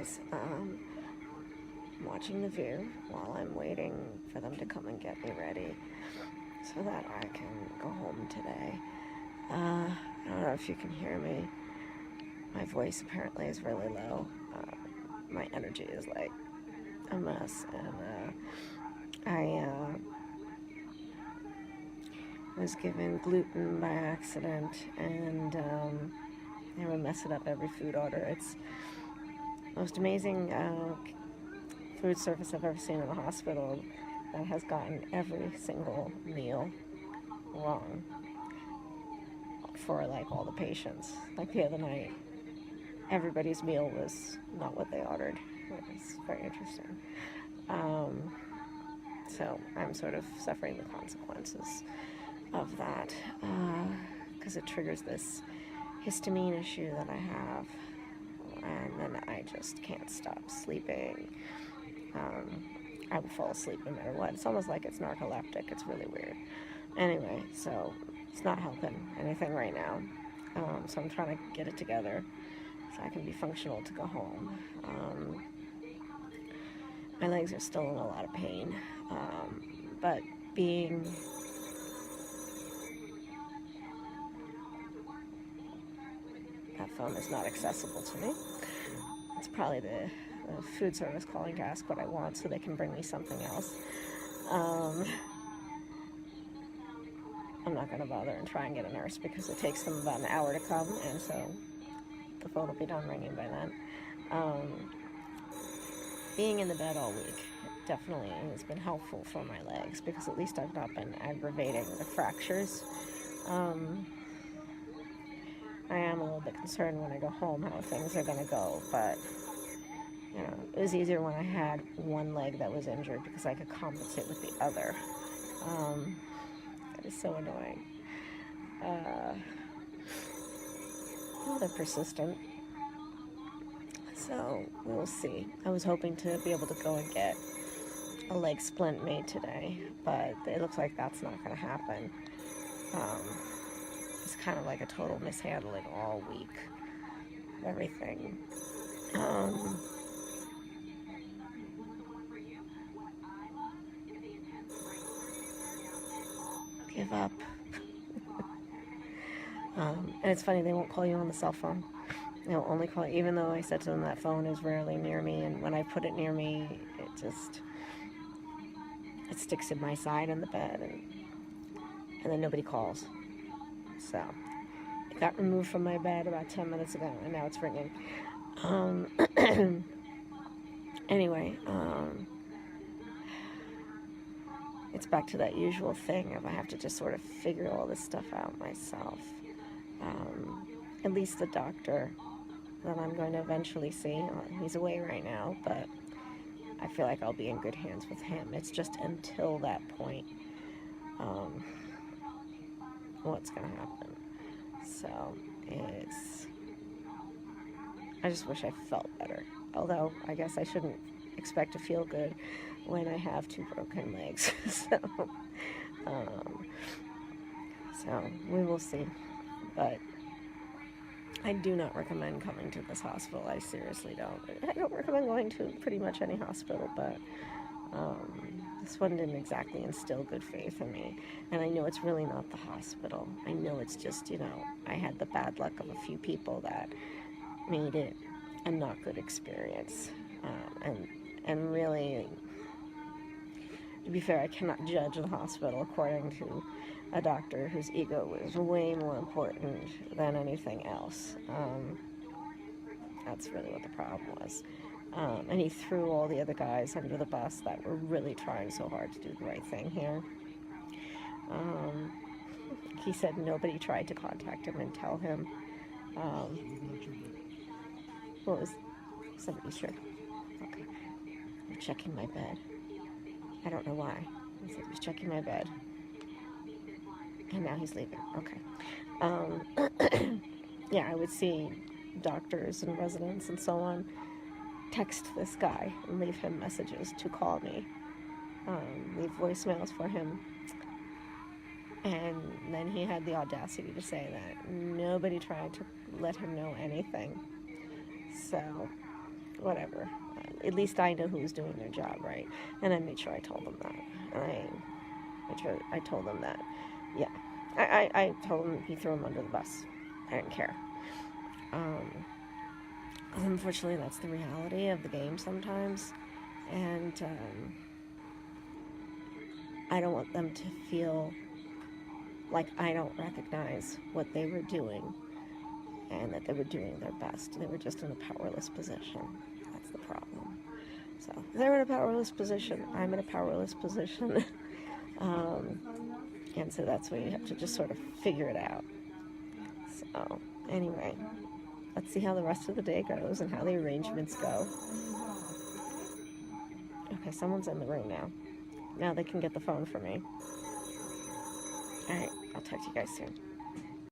anyways, I'm watching The View while I'm waiting for them to come and get me ready so that I can go home today. I don't know if you can hear me. My voice apparently is really low. My energy is like a mess, and I was given gluten by accident, and they were messing up every food order. It's the most amazing food service I've ever seen in a hospital that has gotten every single meal wrong for like all the patients. Like the other night, everybody's meal was not what they ordered. It was very interesting. So I'm sort of suffering the consequences of that because it triggers this histamine issue that I have, and then I just can't stop sleeping. I will fall asleep no matter what. It's almost like it's narcoleptic. It's really weird. Anyway, so it's not helping anything right now. So I'm trying to get it together so I can be functional to go home. My legs are still in a lot of pain, but being that phone is not accessible to me. It's probably the food service calling to ask what I want so they can bring me something else. I'm not going to bother and try and get a nurse because it takes them about an hour to come, and so the phone will be done ringing by then. Being in the bed all week definitely has been helpful for my legs because at least I've not been aggravating the fractures. I am a little bit concerned when I go home how things are going to go, but you know, it was easier when I had one leg that was injured because I could compensate with the other. That is so annoying. Well, they're persistent. So we'll see. I was hoping to be able to go and get a leg splint made today, but it looks like that's not going to happen. It's kind of like a total mishandling all week of everything. Give up. And it's funny, they won't call you on the cell phone. They'll only call you, even though I said to them that phone is rarely near me, and when I put it near me, it sticks in my side in the bed, and then nobody calls. So it got removed from my bed about 10 minutes ago, and now it's ringing. Anyway, it's back to that usual thing of I have to just sort of figure all this stuff out myself. At least the doctor that I'm going to eventually see, he's away right now, but I feel like I'll be in good hands with him. It's just until that point, what's going to happen. So I just wish I felt better. Although I guess I shouldn't expect to feel good when I have two broken legs. So we will see. But I do not recommend coming to this hospital. I seriously don't. I don't recommend going to pretty much any hospital, but this one didn't exactly instill good faith in me. And I know it's really not the hospital. I know it's just, I had the bad luck of a few people that made it a not good experience. And really, to be fair, I cannot judge the hospital according to a doctor whose ego was way more important than anything else. That's really what the problem was. And he threw all the other guys under the bus that were really trying so hard to do the right thing here. He said nobody tried to contact him and tell him. What was somebody sure? Okay. I'm checking my bed. I don't know why. He said he was checking my bed. And now he's leaving. Okay. Yeah, I would see doctors and residents and so on text this guy and leave him messages to call me, leave voicemails for him. And then he had the audacity to say that nobody tried to let him know anything. So whatever. At least I know who's doing their job right. And I made sure I told them that. And I told them that. Yeah. I told him he threw him under the bus. I didn't care. Unfortunately, that's the reality of the game sometimes. And I don't want them to feel like I don't recognize what they were doing and that they were doing their best. They were just in a powerless position. That's the problem. So they're in a powerless position. I'm in a powerless position. And so that's where you have to just sort of figure it out. So anyway, let's see how the rest of the day goes and how the arrangements go. Okay, someone's in the room now. Now they can get the phone for me. All right, I'll talk to you guys soon.